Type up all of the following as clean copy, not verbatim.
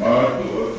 Marco,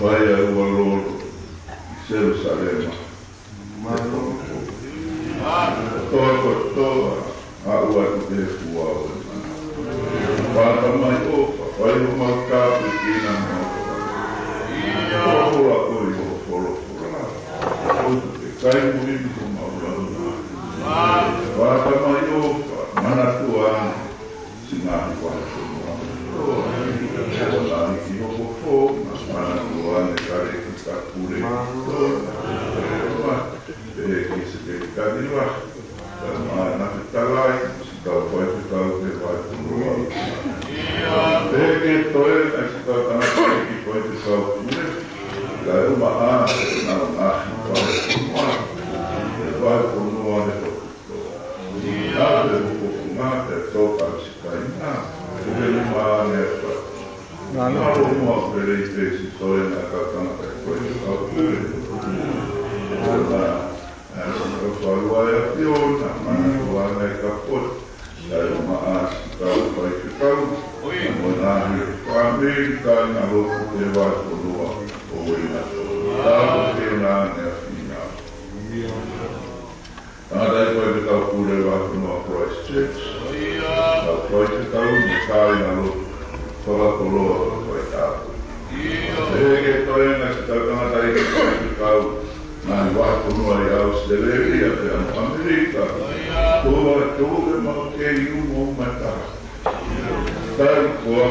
Vai a ua lolo, Jerusalema. Toa, a ua te fua o. Pata mai opa, vai o mau kapu kina mau. Ola koi o folo. Kai mui ko mau launa. Pata mai opa, mana tuan, singahi wai ko mau. Ola ki o fo, mana tuan e kare ki kakure. Ki se te kariwa. Mana te talai, si tau pai te tau te vai kunua. Ke toe, ai si tau tanaka ki pai te tau kure. Lai uma a, nau nahi pai kunua. Te vai kunua ne toku. Nā te hukukunga, te toka si kai nā. Te uma a ne pai. Nā uma perei te si toe na ka tanaka ki pai te tau kure. Whalua e a piona, mana kua nei ka pot. Kai o maa si tau pai ke tau. Mo nāhi o Amerika na hoku te wai konua o wina. Tāko te nāne a whina. Tātai pai ke tau kure wai konua Christchurch. Tau pai ke tau ni kai na hoku whakakoloa o pai tāko. Ke toi na si tau tangatai ke pai ke tau. Nāi wākonua i Australia te anu Amerika. Tōre mau ke iu mō mai taha. Tai kua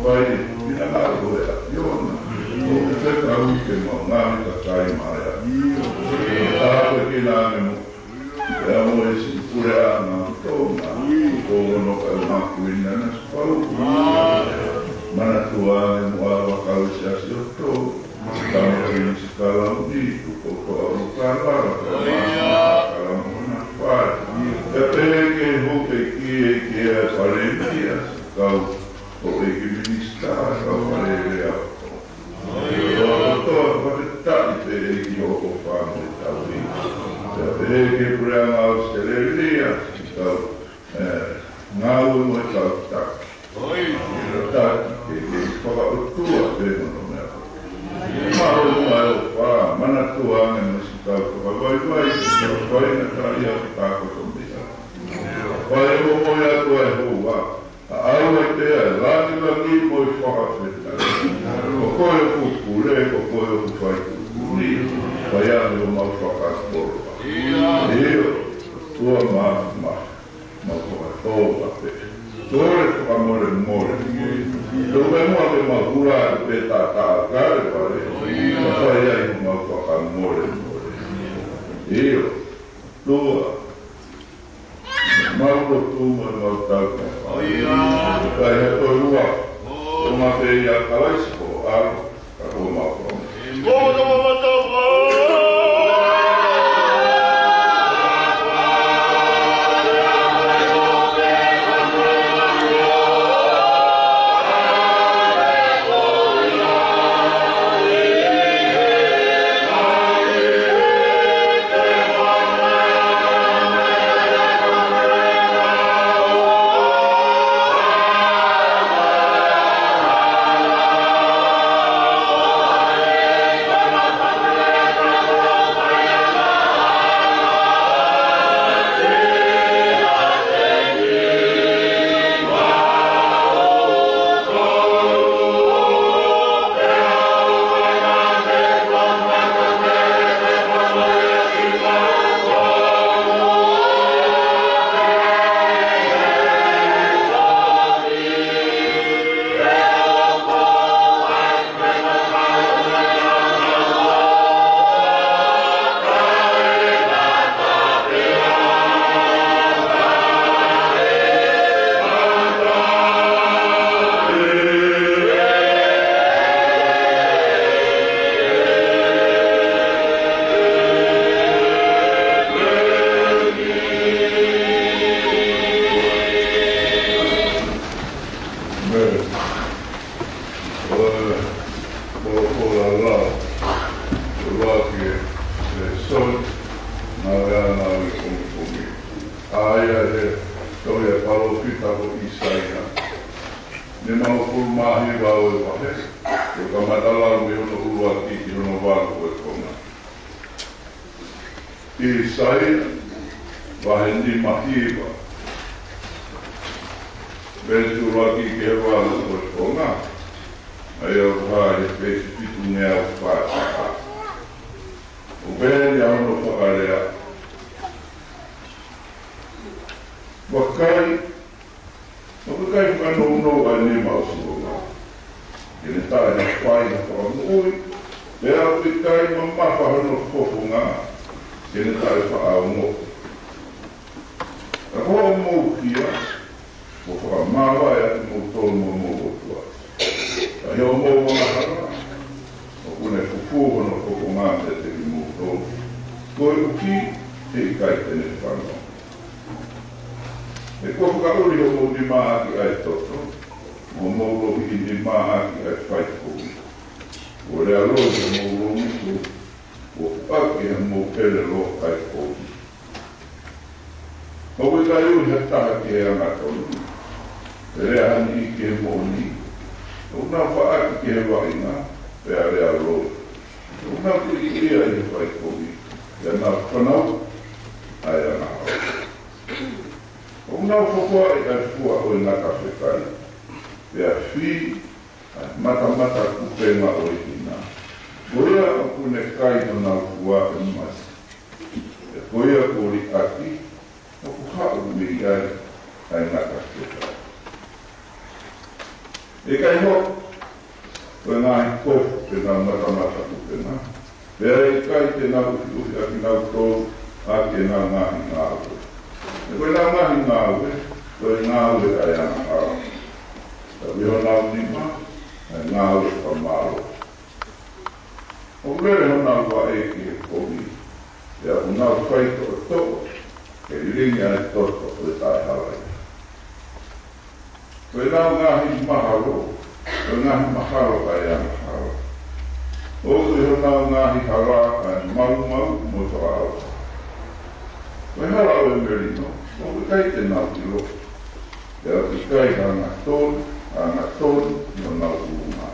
pai ina ngāko e a piona. O te tau ke mau ngāmi ka kai mai a. Tāko ki nāne mo. E a mo e si pure a ngā tōna. Ko ono ka maku ina na spau. Mana tuane mo a wakau si asi o tō. Tama ki si kalau ni. E peke hoke ki e ki e whareria, kau o e ki minista, kau whareria. Toa whare tai pe e ki o o whāne tau ni. E peke pureanga Australia, kau ngāu mo e tau taki. Taki ke whakautua pe mono mea. Maho mai o whā, mana tuane mo si tau whakawaiwai, whai na tai a tāko tomi. Pai o moi atu e hua, a au e te e lani mo i whakawheta. O koe o kukure, o koe o kuwhai kukuri, pai anu o mau whakakoroa. Eo, tua ma whakatoa pe. Tore whakamore more. Tō me mua te mahura e pe tā kare pare, pai ai o mau whakamore more. Eo, tua, mau tūma mau tauka. Kai he toi ua. O ma te ia kalaisiko aro. Ka o ma kome. Isaia, wahendi mahiwa. Besu laki ke wala kosonga. Ayo kaya pesi pitu ngea upata. Ubeli auno whakarea. Wakai whanau a ne mausuonga. Kene tae na whai na whanui. Lea wikai mamapa hano whofunga. Kene tae whaongo. A hoa mou kia. Mo whakamawa e atu mou tonu mou otua. A heo mou wangahara. O kune fufuho no whokomate te ki mou tonu. Koe uki te ikai tene whanau. E kua whakauri o mou ni maaki ai toto. Mo mou rohi ni maaki ai whaikomi. O rea rohi o mou rohi tu. O aki he mou pere lo ai komi. O we kai ui he taha ki he angatonu. Rea hani i ke mou ni. O nga whaaki ki he wainga. Pea rea rohi. O nga kui i ia i he whaikomi. Ia nga whanau. Ai anahau. O nga whakua i ai fua o i nga kawhekai. Pea whi, mata kupenga o i hina. Koia o kune kai no nga fua e masi. E koia kori aki, o kuhau mi ai nga kawhekai. E kai ho, o nga i kofu te nga mata kupenga. Pea i kai te nga uhi aki nga utou, aki nga ngahi nga ue. E koe nā mahi ngā ue, koe ngā ue ai ana hara. Ta wiho nā unima, ai ngā ue whamaro. O rere ho nā wha eki e komi, e aku nā whaito o toko, e ringi ai toto o e tai harai. Koe nā ngahi maharo, koe ngahi maharo ai ana hara. O koe ho nā ngahi hara ai mau mo to ao. Koe hara o e merino, o ke kai te nau ki lo. E a ke kai a ngā tōn, no nau urunga.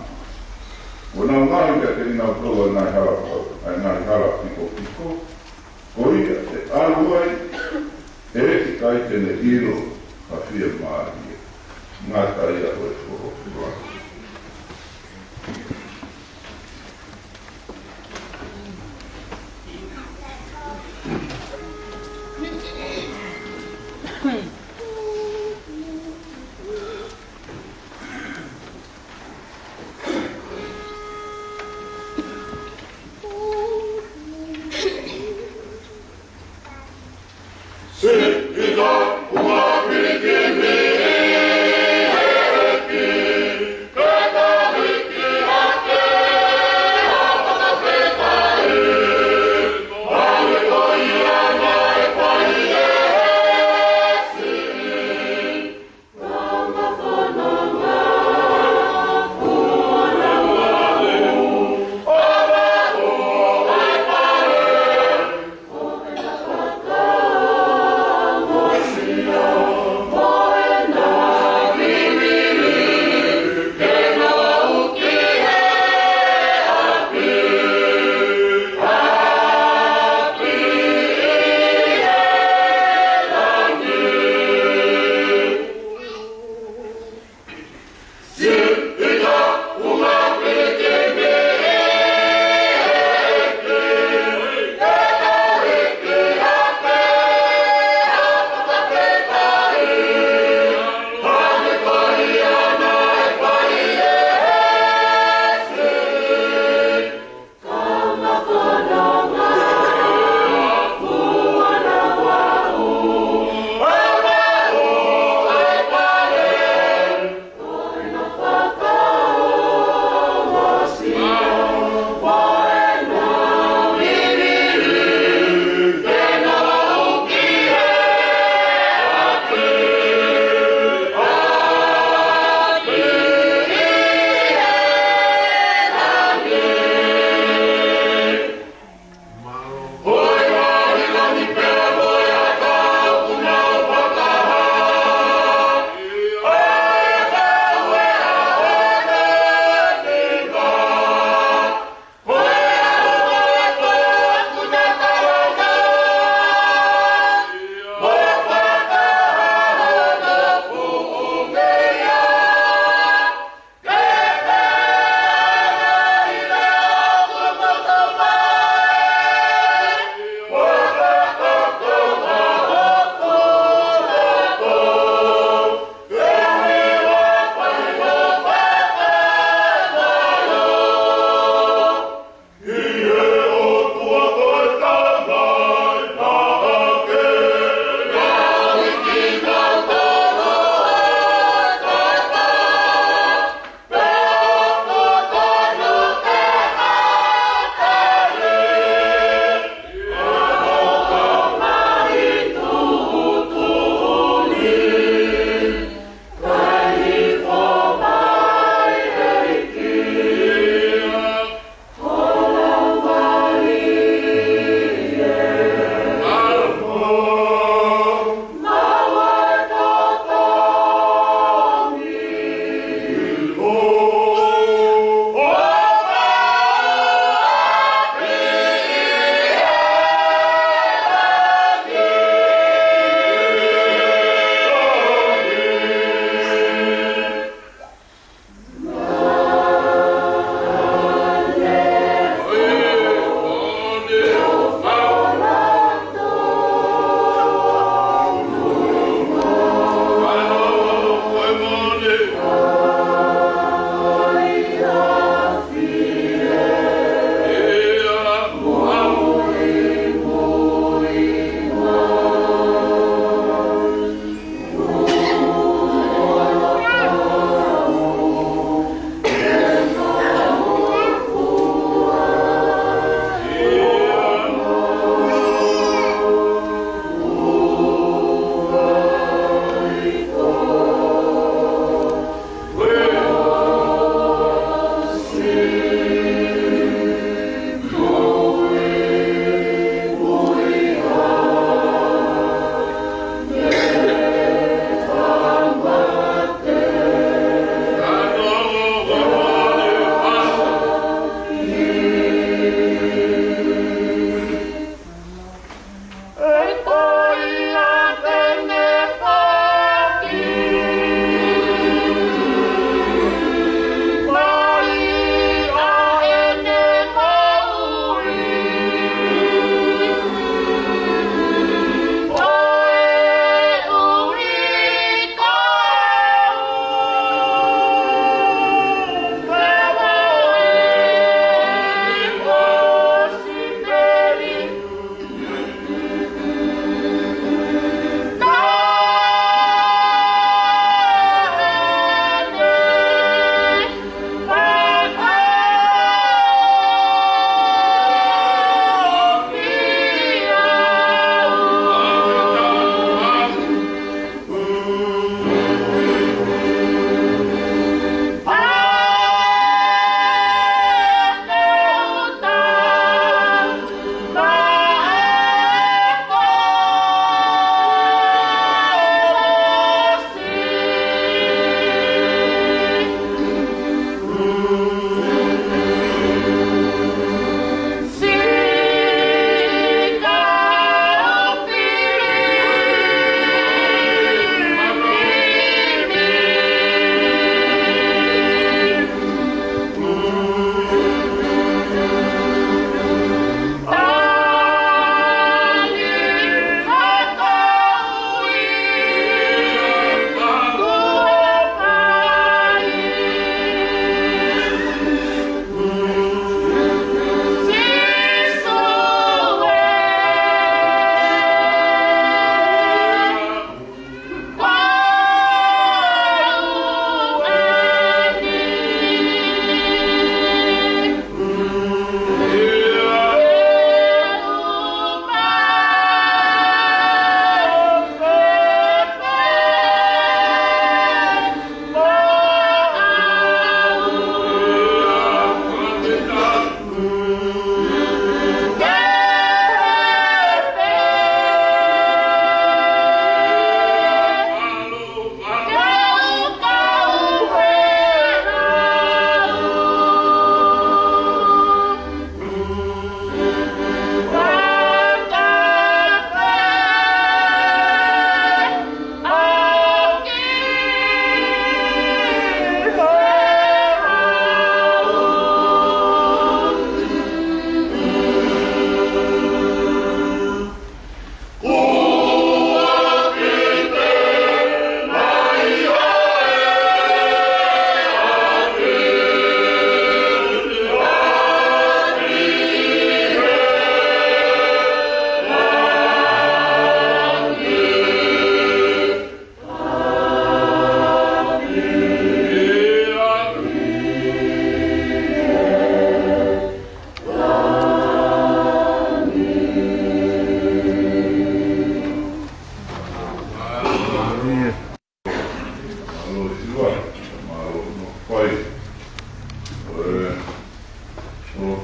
O nau ngahi ka te nau tōa nai hara piko. Ko ia te aruai, e ke kai tene hiro a whia maari. Ngā tai a oe whoro. Yeah.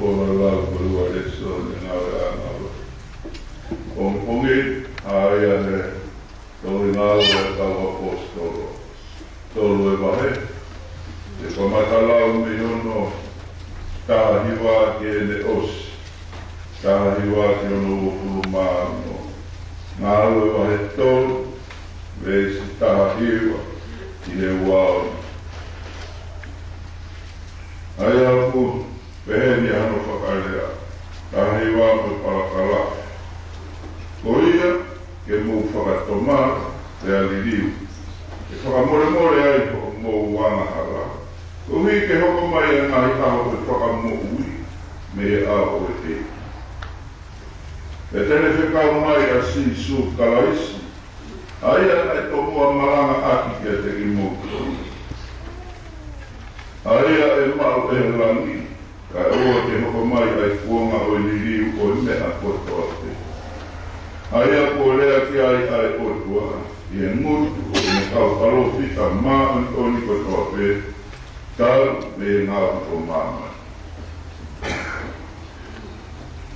kona lau kurua leso ni ngawe anawa. Pongi aia he tōi ngawe tau apostolo. Tolu e wahe. Te whamatalau me hono tahiwa ki ene osi. Tahiwa ki ono ufuru maano. Ngāwe wahe tolu. Vesi tahiwa ki he wao. Ai aku peheni hano whakaelea. Tahiwa me parakala. Koia ke mō whakatomara te aliriu. Ke whakamore ai mō wanga hala. Uhi ke hoko mai a ngahi taho te whakamo ui me a o e te. E tene whekau mai a si su kalaisi. Aia e tō mua maranga aki kia te ki mō. Aia e mau e langi. Ka ua ke hoko mai ai kuonga o liriu o mea koto ate. Aia ko lea ki ai kotua. I e ngutu o me kau palofita maa antoni koto ape. Tau me ngā o māma.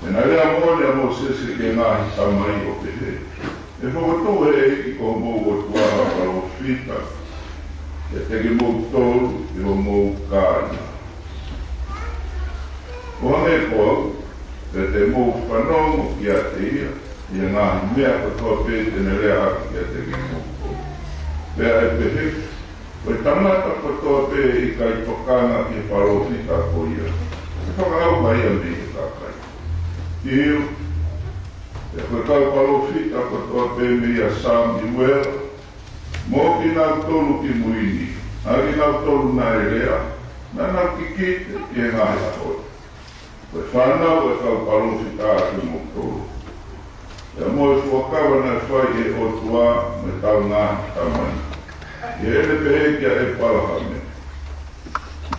E nā rea mōne a mō sese ke ngāhi tamai o te he. E whakatō he eki ko mō o tuara palofita. E teke mō tōru i o mō kāna. Ko hange kōau, e te mō whanongo ki a te ia. I a ngāhi mea katoa pē tene rea haki ki a te ki mō. Pea e pehe. Koe tangata katoa pē i kai tokanga ki palofita ko ia. E whakau mai a me i kakai. Iu, e koe kau palofita katoa pē me i a sāmi wera. Mō ki nau tolu ki muini. Ari nau tolu nā e rea. Nā nau ki kite ki e ngāhi a hoi. Koe whanau e kau palofita atu mō tolu. E mō e fuakawa nā whai e o tua me tau ngāhi tamai. I ene pehe kia e palahame.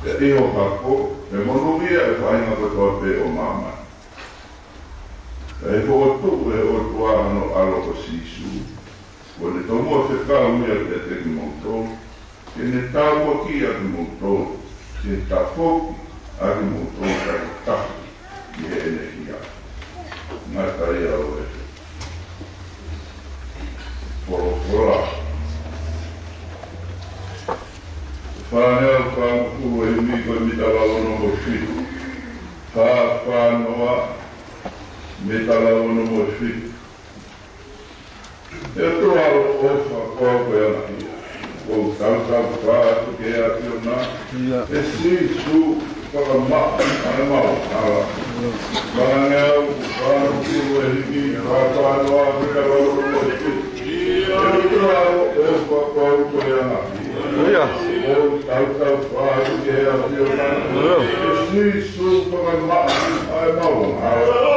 E iho hako, e monumia e whainga katoa pe o māma. E whoatu e o tua ano aloko sisu. Ko ne tomua whekau mea te teki mōtoro. Ke ne tāua ki aki mōtoro. Ke tāpoki aki mōtoro kai tahi. I ene hia. Ngā tai au e. Poro. Whanea whankuru e miko e mitalaono mo whitu. Whanoa mitalaono mo whitu. E tuaro ofa kua koe ana hia. O tau whaatu ke ati o nā. E si su whakamaa, ane mau, ala. Whanea whankuru e hiki, whanoa mitalaono mo whitu. E tuaro ofa kua koe ana hia. O tau whaatu ke ati o nā. E si su whakamaa, ane mau, ala.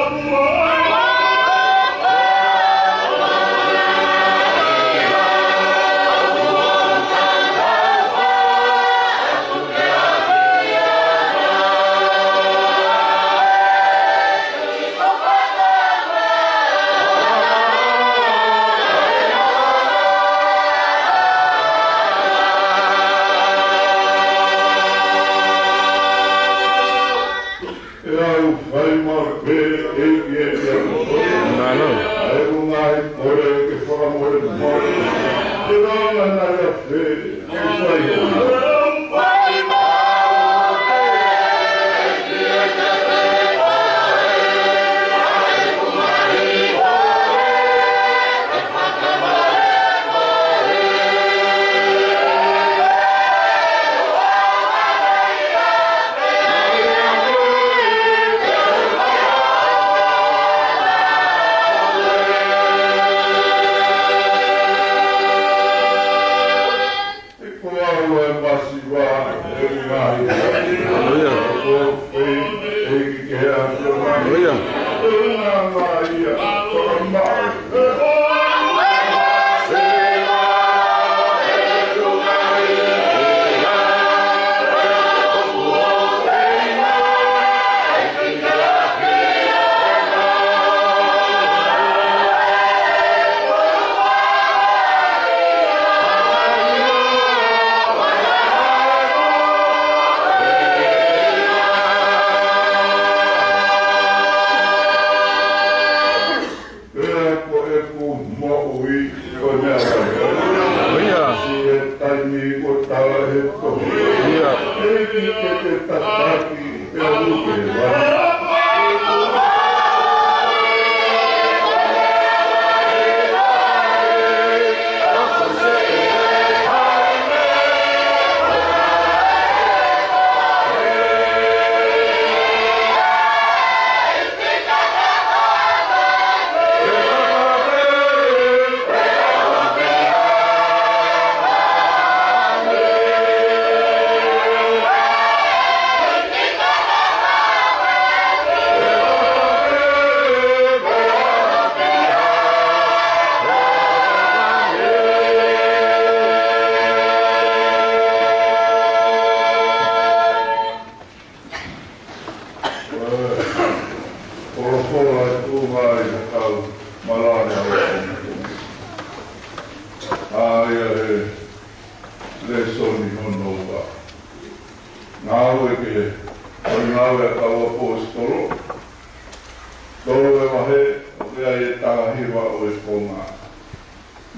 stahiwa o e konga.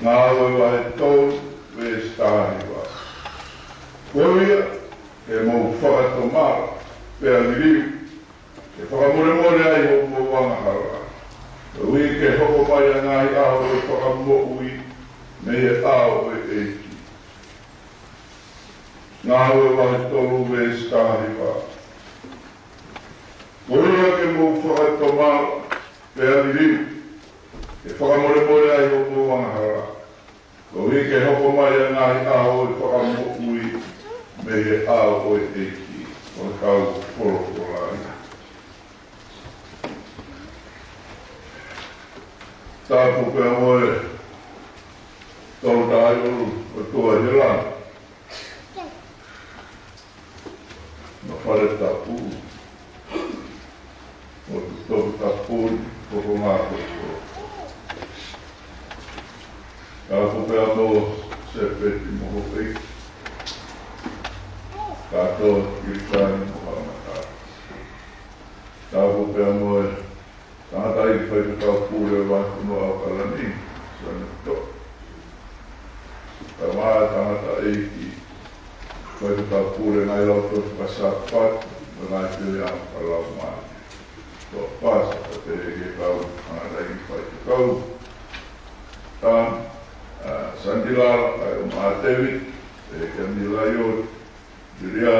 Ngā oe wa he tau we stahiwa. Koia, e mau whakatomara, pēr miriu, e whakamore ai ho mo wangahara. Ui ke hoko mai a ngāhi aho e whakamo ui, me e ao e eiki. Ngā oe wa he tolu we stahiwa. Koia ke mau whakatomara, pēr miriu, e whakamore ai ho mo wangahara. Ui ke hoko mai a ngāhi aho e whakamo ui, me e ao e eiki, o le kau whorokorai. Tāpu pēr moe, tau tāi uru, o tua hiran. Ma whare tāpu, o tu toku tāpu, koko ngā koko. Tāpu pēr moe, se peti moho eiki. Katoa kirikani mohamata. Tāpu pēr moe, tangata i whai te tau pūre wai kuno au kalani, sane to. Ka maa tangata eiki, whai te tau pūre ngai lau tofu ka sāpat, ma ngai tiri au ka lau maa. Tō pāsa, ka te ege kau, tangata i whai te kau. Tān, Sandilala, kai o maa David, e Kandila Iot, Julia,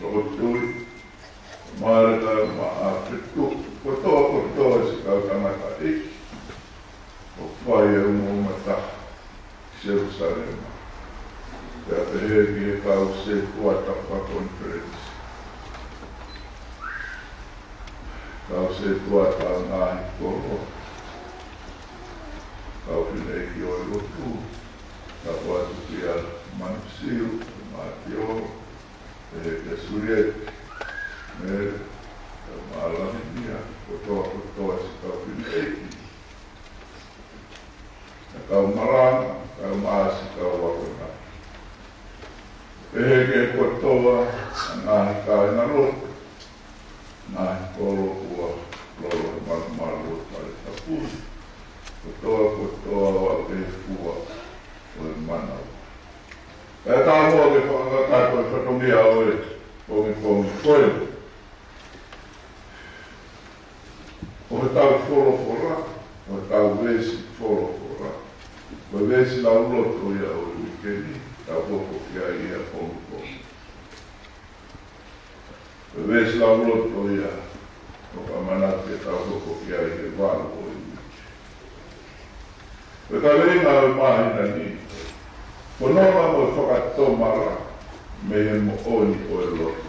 Robert Tui, Marita, Maafitu, kotoa se kau tangata iki, o whai e umumata, Jerusalema. Pea pehegi e kau se tuatapa conference. Kau se tuata ngāhi koro. Kau pineki o e lotu, kau atu kia Mansiu, Matio, e Suriet, me Malaminia, kotoa se kau pineki. Kau maranga, kau maasi, kau wakona. Peheke kotoa, ngāhi kāina roto, ngāhi kolo ua, lolo malu pare tapuri. Kotoa wa e kua, o e manau. E tā mua ke whakatako e whatongia o e pongi koe. O he tau wholofora, o he tau wesi wholofora. O he wesi lau loto ia o e wikeni, tau hoko kia ia pongi. O he wesi lau loto ia, o ka manati e tau hoko kia ia wālu o e wiki. O ka leinga o e mahina ni, Konoa mo whakatomara me he mo oni o e loto.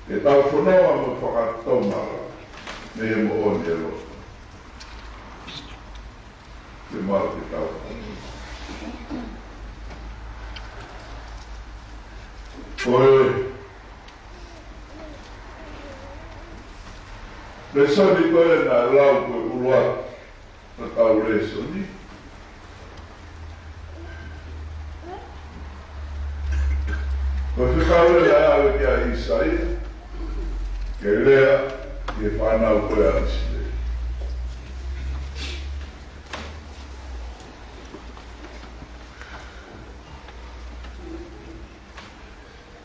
E tau konoa mo whakatomara me he mo oni e loto. Te mau te tau koe. Resoni koe na lau koe urua na tau resoni. Ko whikaure la awe kia Isaia, ke lea i e whanau koe arisile.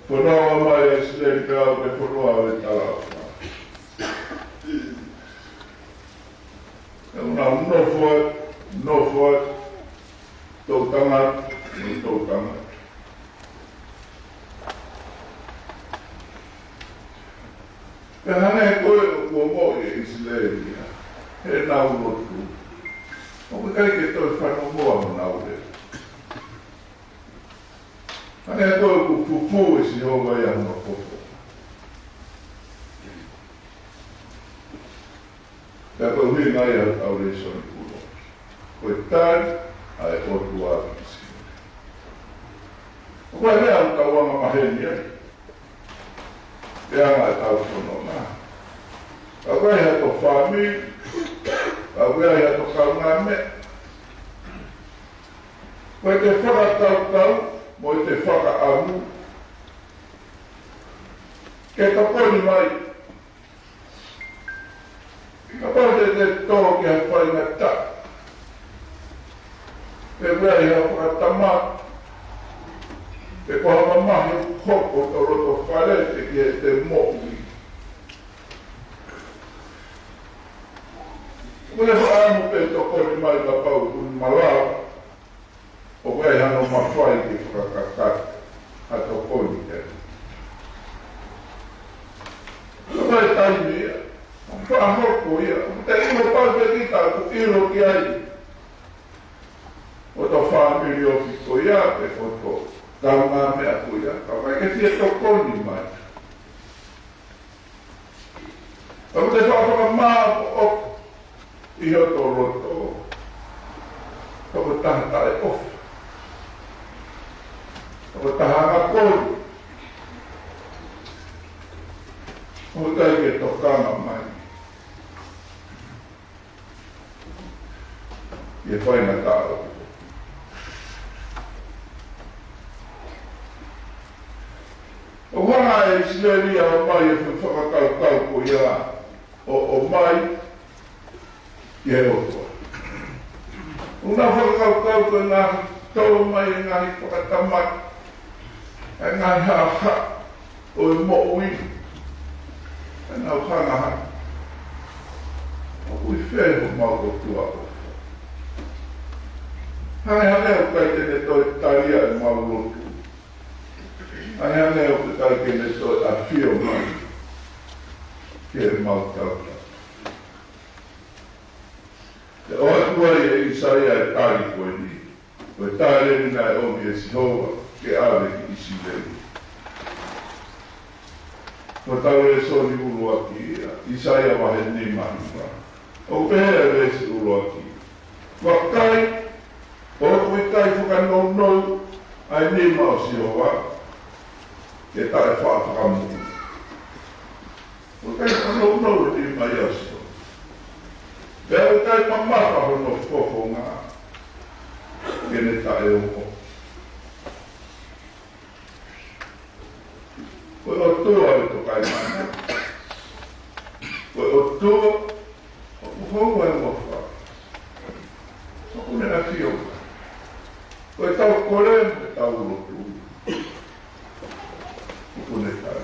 Whanaua mai e sile i pēau ke whanua awe talawha. E una nofoat, tau tangat, tau tangat. E hane e koe o kua moi e Isileria, he nau lotu. O me kai ke toi whanu moa mo nau re. Hane e koe o ku pupu e si honga i ahuna popo. Pea koe hui ngai au tau re soni kuno. Koe tai, a e otu a kisi. O koe rea au tau anga maheni ai. Pea ngai tau whono nā. Ka koe hea to whāmi, ka koe hea to kaunga me. Koe te whakatau, mo te whakaamu. Ke ka poni mai, Kapag te toki ang paingata. Pe wai ha pakatama. Pe koha mamahi hoko to roto whare te ki te mo'i. Kule whaamu pe toko ni mai ka pau kun malawa. O wai hano mawhai ki whakakata. Hato koni te. Kapag taimi ia. Ang whaahoko ia. Te ino pāpe kita ku ilo ki ai. O to whaamiri o fiko ia pe koto. Tau ngā mea ku ia. Kapai ke tia to koni mai. Ako te whaapaka maa o iho to roto. Ako tahata e ofu. Ako tahanga koni. Ako tai ke tokanga mai. Ie whainga tāo. O whanga e sineria o mai e whakakau ko ia o mai i he otua. Una whakakau ko ngā tau mai e ngāhi whakatamai e ngāhi haha o e mo'ui e ngā whanga hai. O kui wheho mau o tua o. Hane o kai tene toi taria e mau lotu. Hane o kai tene toi a whio mai. Ke e mau tauta. Te oa kuai e Isaia e tāri koe ni. Koe tāre ni nai omi e sihoa ke āre ki isi lei. Ko tau e soni ulu aki ia. Isaia wahe ni mahi. O pēra e resi ulu aki. Wakai o kui tai whakanou ai ni mao si o wa ke tae whaafakamu. O kai whakanou e ni mai aso. Pea o kai mamata hono whoko ngā kene tae o mo. Koe o tua e to kai mana. Koe o tua o kuhonga e mofa. O kune na fioka. Koe tau kore me tau rotu. Kukune tai.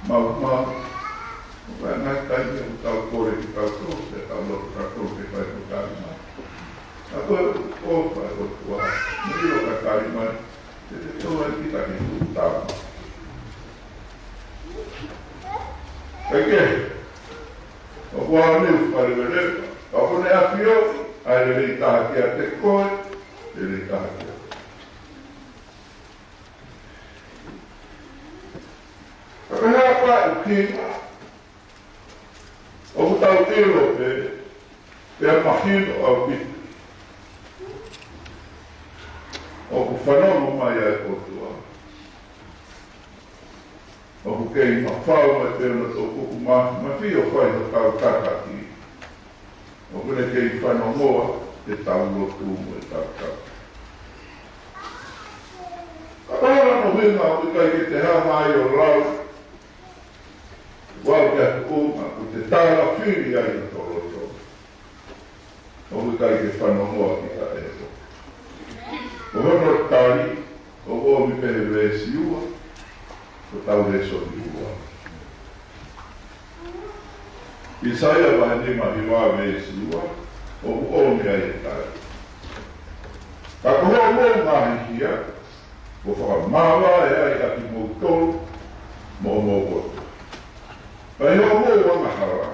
Mau. Koe ngai tai me tau kore ki tau tose. Tau lotu ka tose kai ko kari mai. A koe ofa e rotu a. Miro ka kari mai. Te toa e kita ki tu tau. Eke. O kua ni whare were, ka kone a whio, ai re rei taha ki a te koe, re rei taha ki a. Ka mehea kua e kinga, o kutau tiro pe a mahino au pitu. O ku whanono mai ai kotua. O ku kei ma whao mai tēna tō kuku ma whio whai no tau kakati. O kune kei whanongoa te tau lotu mo e tau tau. Ka pahara no hinga o kai ke te hāmai o rau. Wau ke atu uma ku te tāra whiri ai o tō loto. O kai ke whanongoa ki ta eko. O hono tari o omi pehe resi ua. Ko tau reso ni ua. Isaia wa ni mahi wā vesi ua, o uomi ai e tai. Ka koho mo ngahi hia, ko whakamawa e ai aki moutou, mo koto. Pai ho mo wanga hara,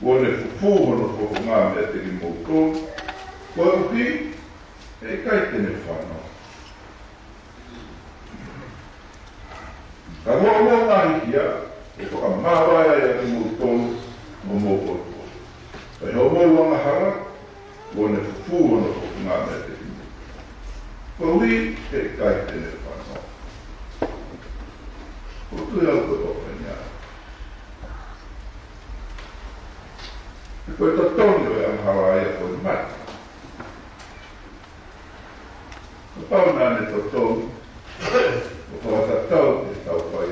ko ne fufu hono foko ngā mea te ki moutou, ko uki, e kai tene whanau. Ka hoa mo ngahi kia, e whakamawa e aki moutou, mo koto. Pai ho mo wanga hara, ko ne fufu hono foko ngā mea te ki moutou. Ko hui, e kai tene whanau. Ko tui au koto whainga. E koe ta tonu e ang hawa ai a koe mata. Ko pau nane to tonu, ko whakatau te tau whai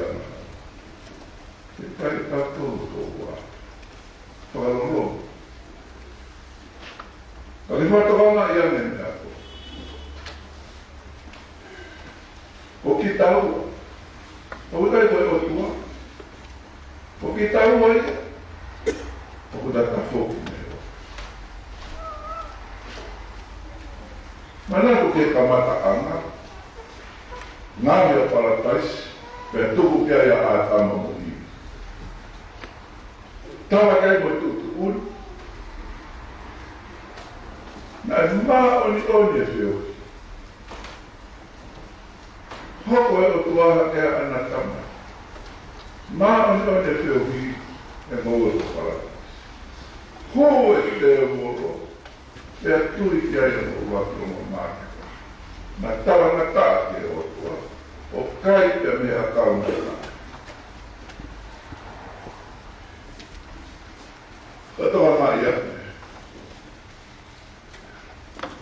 O ki tau. O kai koe o tua. O ki tau ai. O ku data foki me o. Mana ko ke kamata anga. Ngā mea paratais. Pea tuku kia ia a tama mo i. Tawa kai mo tutu unu. Nā maa oni e whio. Hoko e o tuaha kea ana tama. Maa oni e whio hi e ngou e paratais. Ho e te e moro. Pea tui kia ia mo waki o mo mātika. Nā tawa na taa ke o tuaha. O kai te mea kauna nā. Katoa mai ane.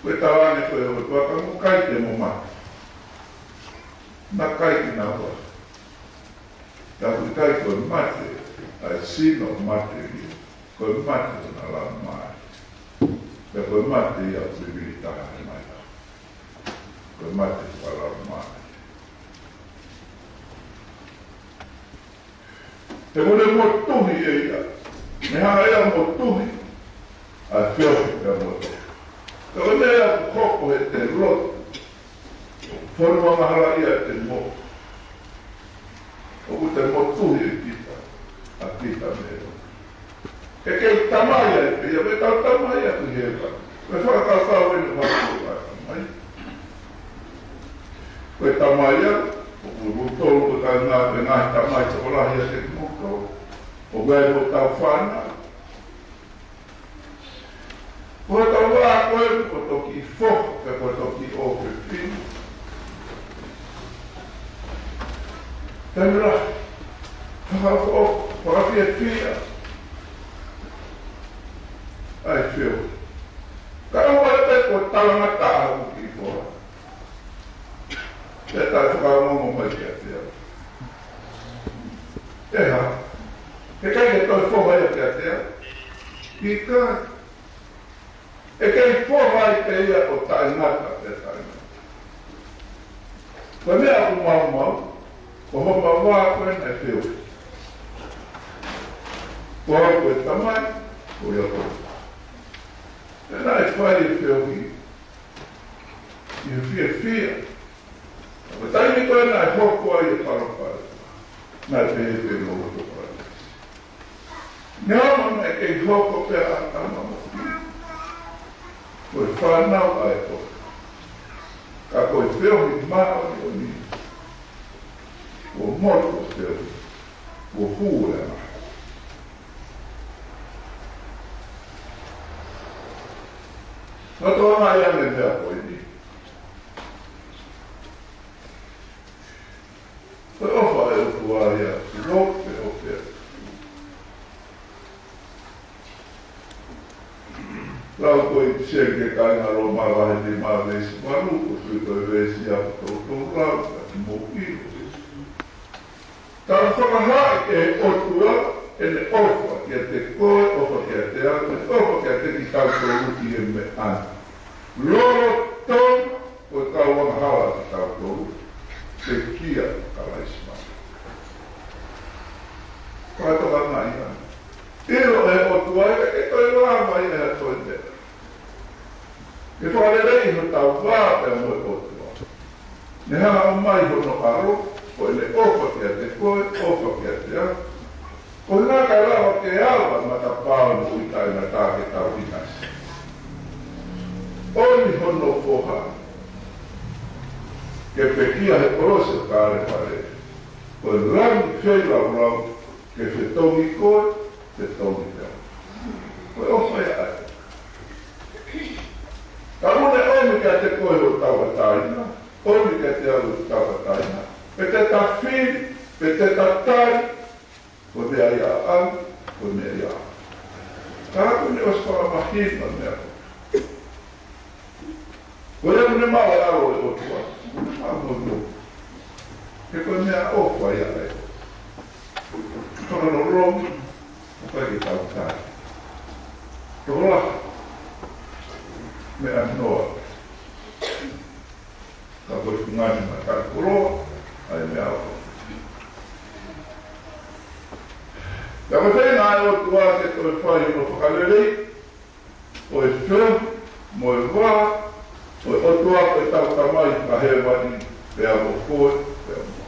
Koe tawane koe o tuaka mo kai te mo mata. Na kai ki nā hoa. Tā kui kai koe mate, ai sino mate ni. Koe mate o nā la mai. Pea koe mate ia pibiri taha e mai. Koe mate o la mai. Te mone mo tuhi e ia. Me hanga ea mo tuhi. A whio ea mo tuhi. Ka wane ea koko he te roto. Whanua mahara ia te mo. Oku te mo tuhi e kita. A kita me ea. E kei tamai e pe ia. Me tau tamai e tu hewa. Me whakakau ene whakakau a tamai. Koe tamai ea. Oku mutolu ko tai ngā me ngāhi tamai te orahi a te mutolu. O gai mo tau whana. Koe tau wā koe ko toki whoka, ka koe toki o ke pinu. Tēnera, whakawhia whia. Ai whio. Ka ua e pe koe talanga tāhu ki whoa. Te tai whakamongo mai kia te au. E ha. E kai ke toi whoha ia kia te au. I kai. E kai whoha i te ia o tai ngata te tai ngata. Koe mea ku mau. Ko homa wā koe nei whio. Ko hau koe tamai. Ko ia koe. E nai whai e whio hi. I whia. Ko taimi koe nai hoko ai e parapare. Nai pehe logo to parapare. Nea mana e kei hoko pea a tama mo ki. Koe whanau ai toka. Ka koe whiohi maa o ni. Ko moto whiohi. Ko hūre maa. Noto ama iane mea koe ni. Koe ofa e utu aia. Rope o pea. Lau koe tsenge kainga lo marahe ni maa vesi maruko sui koe vesi a toto rau ka mo ilo. Tara whakahae e otua e ne ofa kia te koe, ofa kia te atu, ofa kia te ki tauto uti e me ana. Loro tau koe kau wanga hawa ki tauto uti. Te kia ka laisma. Koe toka mai ana. Iro e otua e toi lama i e toi te. E whakarerei no tau wāpea mo e otua. Ne hanga o mai hono aro, ko e le ofa kia te koe, ofa kia te a. Ko ngā kai rawa ke awa mata pāunu i tai na tā ke tau inasi. Oni hono poha. Ke pekia he porose kāre pare. Ko e rangi wheilau rau, ke whetongi koe, whetongi tau. Ko e ofa e ai. Ka mune omi kia te koe o tawataina, omi kia te alu tawataina. Pe te ta whiri, pe te ta tai, ko mea ia au, ko mea ia au. Ka haku ne ospara mahina mea. Ko ea mune mau e aro e otua, mune mau no. Ke ko mea ofa ia e. Tona no romi, o kai ki tau tai. Tōra, me anoa. Ka koe ngani ma kai koroa, ai mea o. Ka me whenga ai o tua te toi whai o whakalelei, o e whiu, mo e wā, o e otua o e tau tamai ka he wani, pēa mo koe, pēa mo.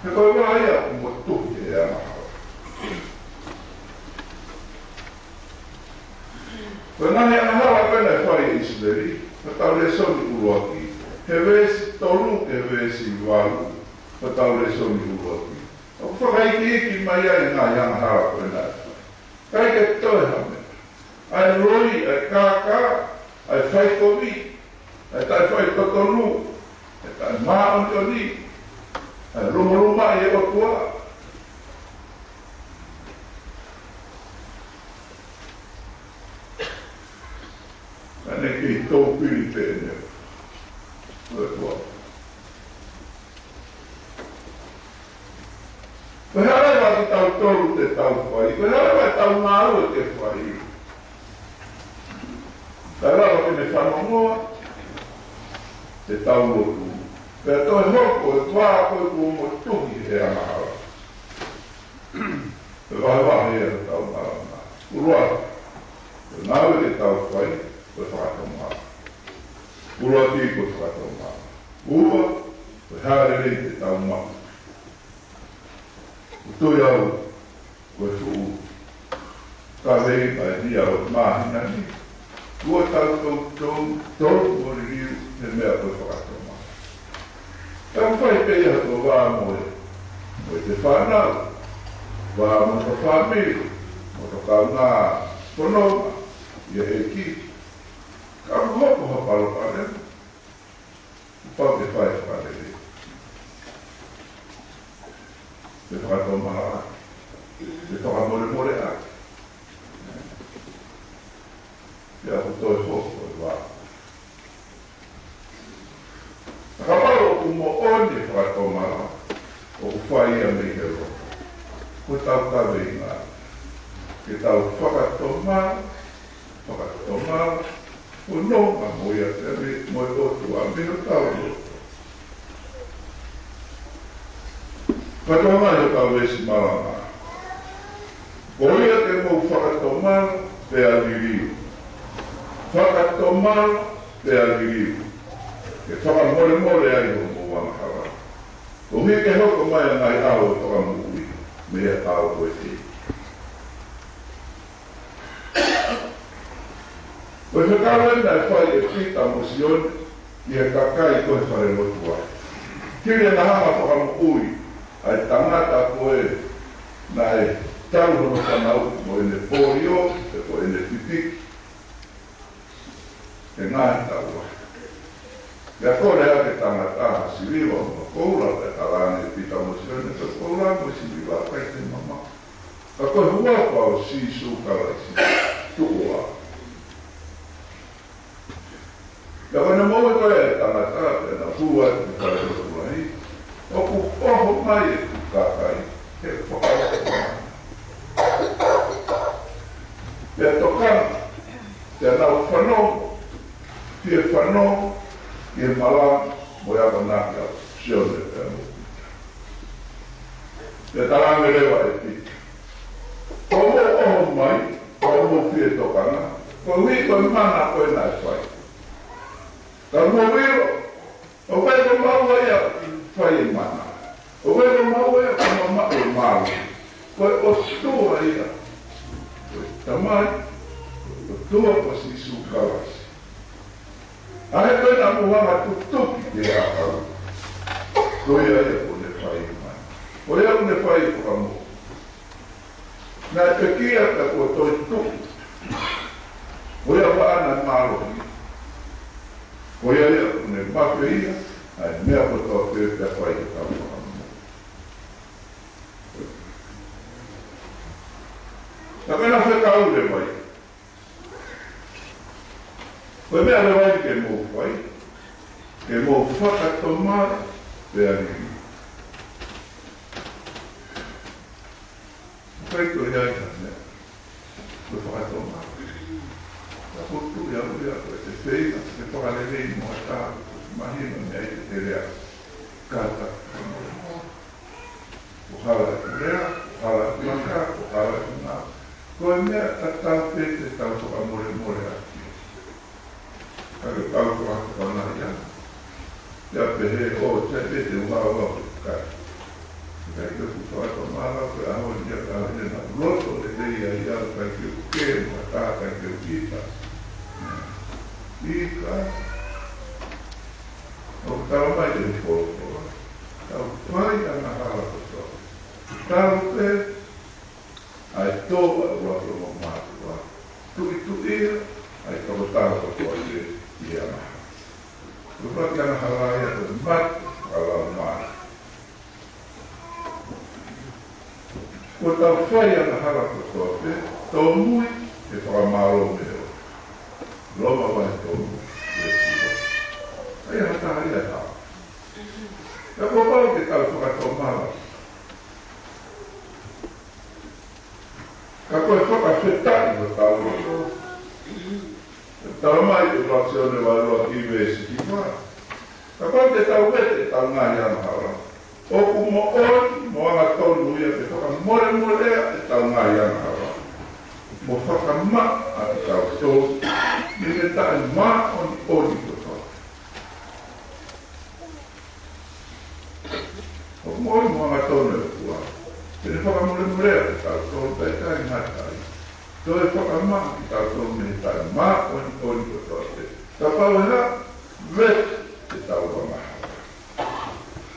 He koe wā ia o mo tuki e ana hawa. Koe nahi ana hawa pēna e whai e Isleri, ka tau le soni uruaki, he wēsi tolu ke wēsi walu, ka tau le soni uruaki. O whakaiki iki mai ai ngā ianga hara koe nai. Kai ke toi hame. Ai roi, ai kākā, ai whaikowi, ai tai whaikotonu, ai tai māontoni, ai rumaruma i e otua. Ane ki tō piri pēne. Oe tua. Koe hara waki tau toru te tau whai, koe hara waki tau ngāru te whai. Kai rawa kene whanongoa, te tau lotu. Pea toi hoko e wā koe kua mo tuhi he anahawa. Pe vai wahi e tau ngāra. Urua, koe ngāru te tau whai, koe whakatau ngāra. Urua ti koe whakatau ngāra. Urua, koe hara rei te tau ngāra. Toi au, koe whu, ka rei mai ni au mahina ni. Kua tau mori riu, he mea koe whakatau mai. Tau whai pei hato wā moe, moe te whanau, wā mo to whamiru, mo to kau ngā whanonga, ia e ki. Ka hoko haparo pare, pau te whai pare rei. Te whakatau maha, te whakamore a. Te ako toi hoko e wā. Nakaparo o mo oni whakatau maha, o whai a mei he roka. Ko tau kawe i ngā. Ke tau whakatau maha, o nonga moia te ame moe otu a mea tau roka. Whakatau mai o tau resi marama. Ko ia te mou whakatau mara, te aliriu. Whakatau mara, te aliriu. Ke whakamore ai o mou wangahara. Ko hui ke hoko mai a ngai au e whakamui, mea tau koe te. Koe whakawe nai whai e whita mosione, i e kakai koe whare lotu ai. Kire na hama whakamui, ai tangata koe na e tauhono whanau mo ene pōrio, e ko ene pipiki, e ngāi taua. Ia kore a ke tangata ha siriwa mo koura te karane pita mo sione, te koura mo siriwa kai te mama. Ka koe hua pao si sūkaraisi, tukua. Ia koe ne moe koe e tangata te na hua te kare rotuai, o ku oho mai e ku kakai, he whakao mai. Te tokana, te nau whanongo, te whanongo, i e mala, mo ia manaki au, sione te anu. Te tarange rewa e piti. Ko mo oho mai, ko mo fie tokana, ko hui koe mana koe nai whai. Ka mo wiro, o kai ko maua ia whai e mana. O kai ko maua ia ko mama e maua. Koe o tua ia. Koe tamai, o tua ko si sūkawasi. Ahe koe na muhanga tutuki te ahau. Koe ia ko ne whai e mai. Koe ia ne whai e whakamu. Nā te kia ka kua toi tuki. Koe ia waana mārohi. Koe ia ko ne mawhi ia, ai mea ko tō te whai e tau whakamu. Ka mena whekau le mai. Koe mea le mai ke mō whai, ke mō whakatomara te animi. Whai koe iai ka mea, koe whakatomara. Ka putu ia koe te wheina, te whakalelei mo a tāru, mahina mea i te rea. kata o hala ku rea, o hala ku maka, o hala ku ngā. Ko e mea ta tau pete tau whaka more more aki. Kare tau ko haka whanari ana. Ia pehe o te pete ua ua o kai. Kai ke ku whaka mara ko e aho ni a kaha hena roto e reia i au kai ke u ke mua tā kai ke u kita. Ika. O tau mai te whoko. Tau whai ana hala ko tō. Tau pe ai tō a roto mo mātua. Tui ia, ai tō tāra ko tō i ana. Rupati ana harai a te mat ala mātua. Ko tau whai ana hala ko tō pe, tō mui e whakamaro meo. Loma vai tō mui e siwa. Ai ana tahari a tau. Ka ko pau ke tau whakatō mara. Ka koe whakawhetai no tau roto. Tau mai te raksione vai roa ki vesi ki wha. Ka koe te tau wete tau ngāi ana hara. Oku mo oi, mo anga tonu ia te whakamore morea e tau ngāi ana hara. Mo whakama a te tau tō, ni me tae mā on ori ko tau. Oku mo oi, mo anga tonu e kua. Tene whakamore morea te tau tō, tai tai ngatai. Tō e whakama ki tau tō, me tae mā on ori ko tau. Ka pau hea, vet te tau wamaha.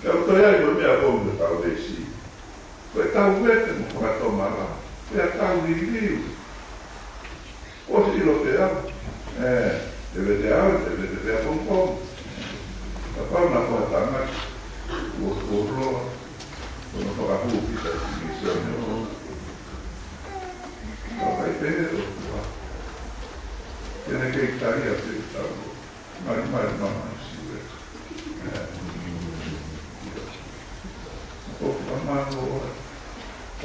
Ia o toi ai o mea konga tau reisi. Koe tau wete mo whakato mara. Pea tau ririu. O si ilo te au. Te wete au, te wete pea pongpong. Ka pau na koha tanga. Ua roa. Kono whakahu ki ta kimisione o. Ka kai pehe o kua. Tene kei taria te tau. Mari mama i siwe. O whamano ora.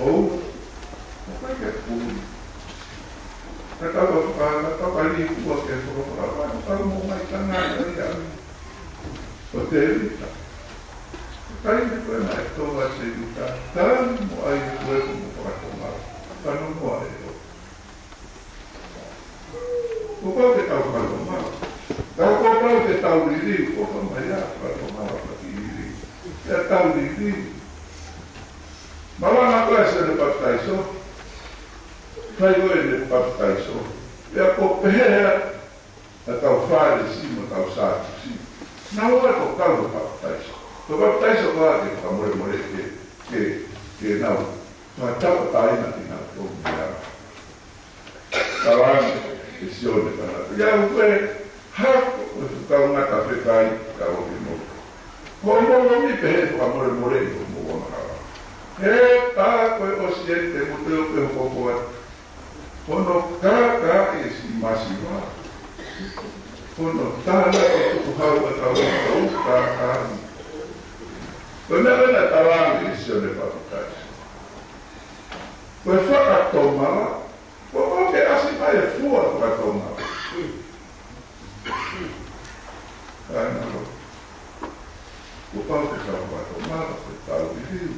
O kai ke pūri. Ka tawa whakana, tawa ni kua ke whakawhara. Ka mo mai tanga i ami. O te rita. Kai me koe mai toa se rita. Tan mo ai koe mo whakatomara. Kano mo ai o. Ko kau ke tau whakatomara. Ka kau ke tau riri. Ko mai a whakatomara pati riri. Ia tau riri. Malanga klase ne pataiso, kai goe ne pataiso, ea ko pehea a tau whare si mo tau sāti si. Nā ora ko kau pataiso. Ko pataiso ka te whamore more ke nau. Ka tapa taina ki nā tō mea. Tawangi e sione kana. Ia ue hako e whukau ngata whekai ka oki mo. Ko mo mi pehe whamore more i o mo wana. He tā koe o siente mo teo pe hokoa. Kono kā e si masiwa. Kono tāna o tuku hau a tau kā. Koe mea wena tawangi i sione paputais. Koe whakatomara, koe ke asi mai e fua whakatomara. Kāna ro. Ko pau ke tau whakatomara, koe tau i hiu.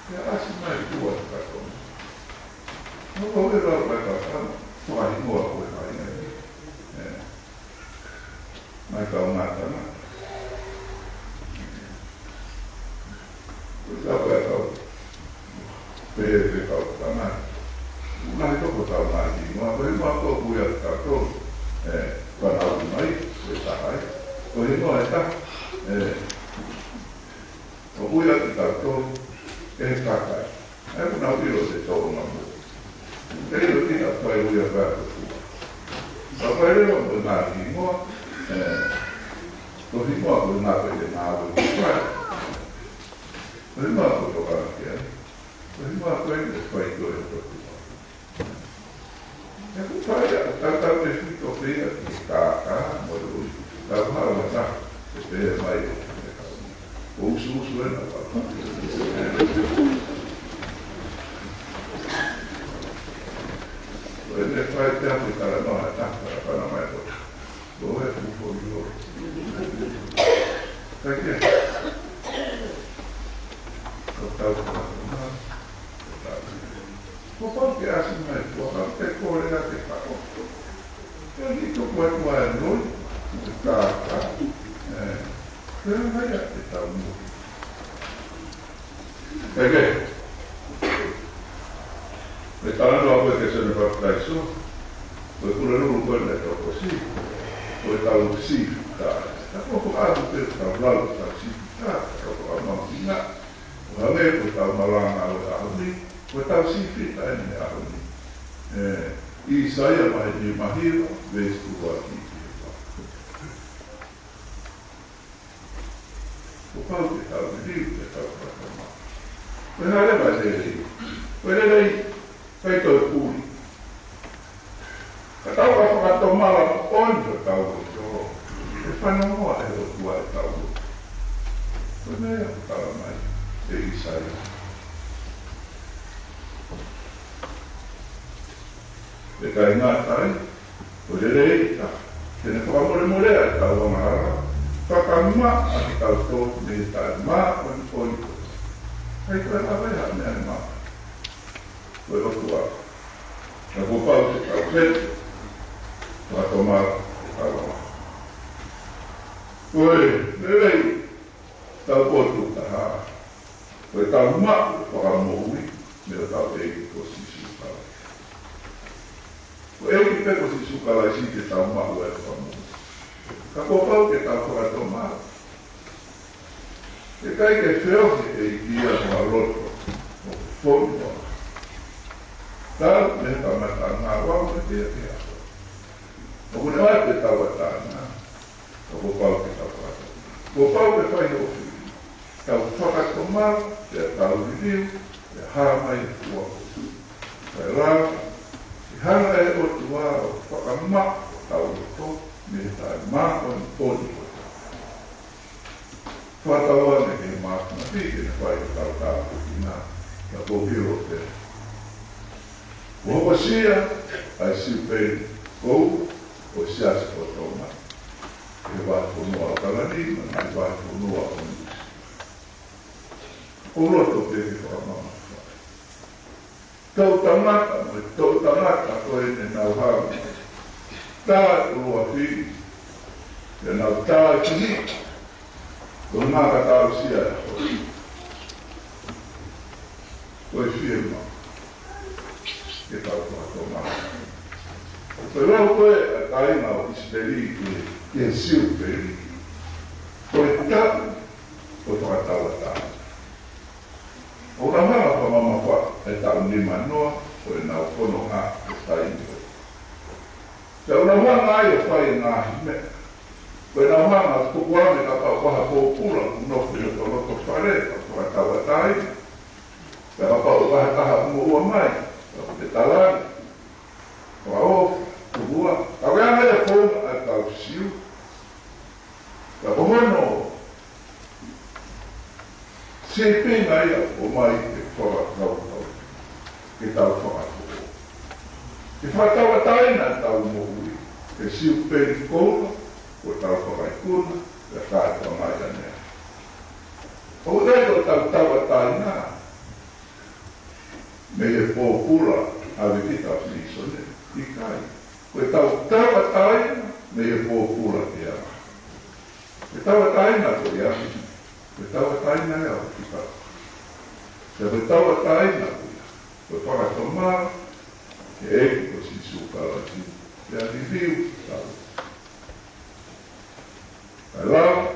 Ia asi mai tua whakatona. No koe roa whakatona, whahi mua koe mai nei. Mai kau mātana. Koe tau e kau, pehe kau tana. Mai toko tau mai ki mua, koe mua koe puia kato. Whanau mai, koe tahai. Koe mua e ta. O puia ki kato. E kakai. E kuna wiro te tōru mamu. E riro tina whai uia whātu kua. Ka whai riro mo nā himoa. Ko himoa ko nā koe te nā ui ki whai. Ko himoa ko tokana ki ai. Ko himoa koe te whai koe o kua. E ku whai a tātau te whito whia ki kākā mo te ui. Ka whara wata te pēr mai o te kau. O usu e nā whai. E whai te apu kara noa tākara whana mai o. Ko e pūpo i o. Kai kia. tau whakatoma. Ko pau ke asi mai kua te kore a te kako. Kia ni to kua kua e noi, te kāka. Kia mai a te tau mo. Eke. Me tāna a koe ke sene whakataiso. Koe kura nuru koe ne toko si. Koe tau si tāna. Ta koko ātu te tau lau tau si tāna. Koko a mamti ngā. O hange koe tau malanga o ahoni. Koe tau si fita ene ahoni. Isaia mai ni mahira, vez tu waki ki e o pau te tau ni liu te tau whakama. Koe nā rewa te rei. Koe rei, kai tau pūri. Ka tau ka whakatomala on ka tau o toro. E whanamoa e o tua e tau o. Koe nea o tala mai, e Isaia. E kai ngā tai, o re rei ta, tene whakamore morea e tau o mahara, whakamua a ki tau tō, me tai mā o ni koi koe. Kai koe hawe ha mea ni mā. Koe rotu a. Na ko pau te tau kete, whakatoma e tau o maha. Koe, re rei, tau potu ta haa. Koe tau mā o whakamohui, me o tau egi ko sisu tau. Ko eki peko si sukalai si te tau mahu e whamu. Ka kopau ke tau whakatoma. Te kai ke whiohi e ikia kua roto o whonua. Tau me tamata ngā wau me te ake ako. O kune wai te tau atana. Ka kopau ke tau whakatoma. Kopau ke whai o whiri. Tau whakatoma, te tau ririu, te hāmai kua. Kai rau, hana e o tua o whakama o tau o tō, me tai mā o ni pōni o tō. Whataua me ke mātana pīke ne whai o tau tāpu ki nā, ka pōhiro o te. O hoko sia, ai siu pei kou, o siasi o tō mai. E wai whanua o kalani, ma nai wai whanua o nusi. O roto pēke whakamama. Tau tamata, mo tau tamata koe ne nau hau. Tā urua whiri, e nau tā e whiri, ko ngā ka tau sia e hoi. Koe whiema, ke tau kua mata. Koe rau koe a tainga o isperi ke siu peri. Koe tapu, koe whakatau a tāna. O ramara pa mama wha e tau ni manoa o e nau kono ngā e tai nioi. Te o na wanga ai o whai ngā hime. O e na wanga tukuame ka tau waha pōpura unofu i o tonoto whare, ka tau a tai. Ka pau waha kaha ua mai, ka te talani. Ka ofu, tukua. Ka weanga e whonga a tau siu. Ka pohono se pēnga ia o mai ke whakatau, ke tau whakatau. Ke whakatau a taina tau mohui, ke siu pēni koura, ko tau whakaikuna, ke tātua mai anea. O rei o tau a taina, me e pōpura, ave ki tau nisone, i kai. Ko tau a taina, me e pōpura ki ama. Ke tau a taina ko i ama. Koe tau a taina ea o ki tau. Koe tau a taina koe whakatoma, ke eki ko si sukalati, ke a riviu tau. Kai lau,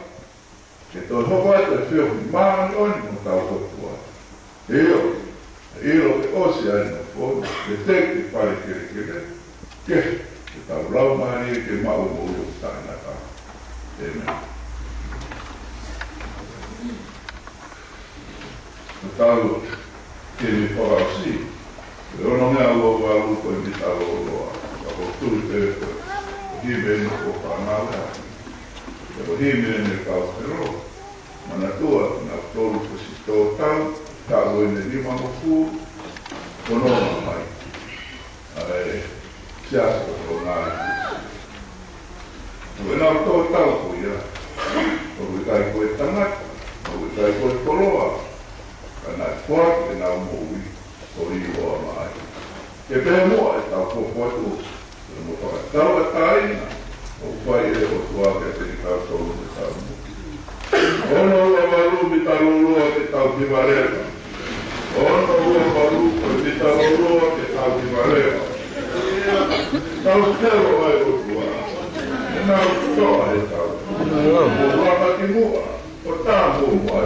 ke toi hoko atu e whiohi maani oni mo tau hotua. Eo ke osi aina o whonu, ke teki whare kere, ke tau lau maani ke mau mo uo taina ka. Amen. No tau ke me whakausi. E ono mea ua luko i mi tau o loa. Ka ho tui te e koe. O hime ene ko whanau. E o hime ene kau te ro. Mana tua, nā tolu ko si tō tau. Tau ene lima no fu. Konona mai. Ai, siasko tō nāi. O e nā tō tau ko ia. O e kai koe tangata. O e kai koe koroa. Kana kuat e nau moui o i o mai. E pēr mua e tau popotu e mo whakatau a taina o whai e o tuake te tau tolu me tau muki. Ono ua waru mi tau lua ke tau ki marema. Ono ua waru mi tau lua ke tau ki marema. Tau tero ai o tuake. E nau toa e tau. O waka ki mua. O tā mua.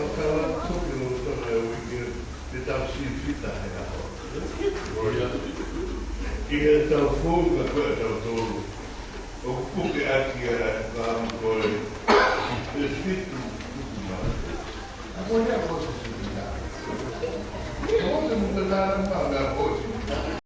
Kau tu kena weekend kita sih kita ya. Ia tahu fogo agora tahu tu. O que aqui era lá no colo. Espírito. Agora é a voz do Senhor. E onde não dá nada,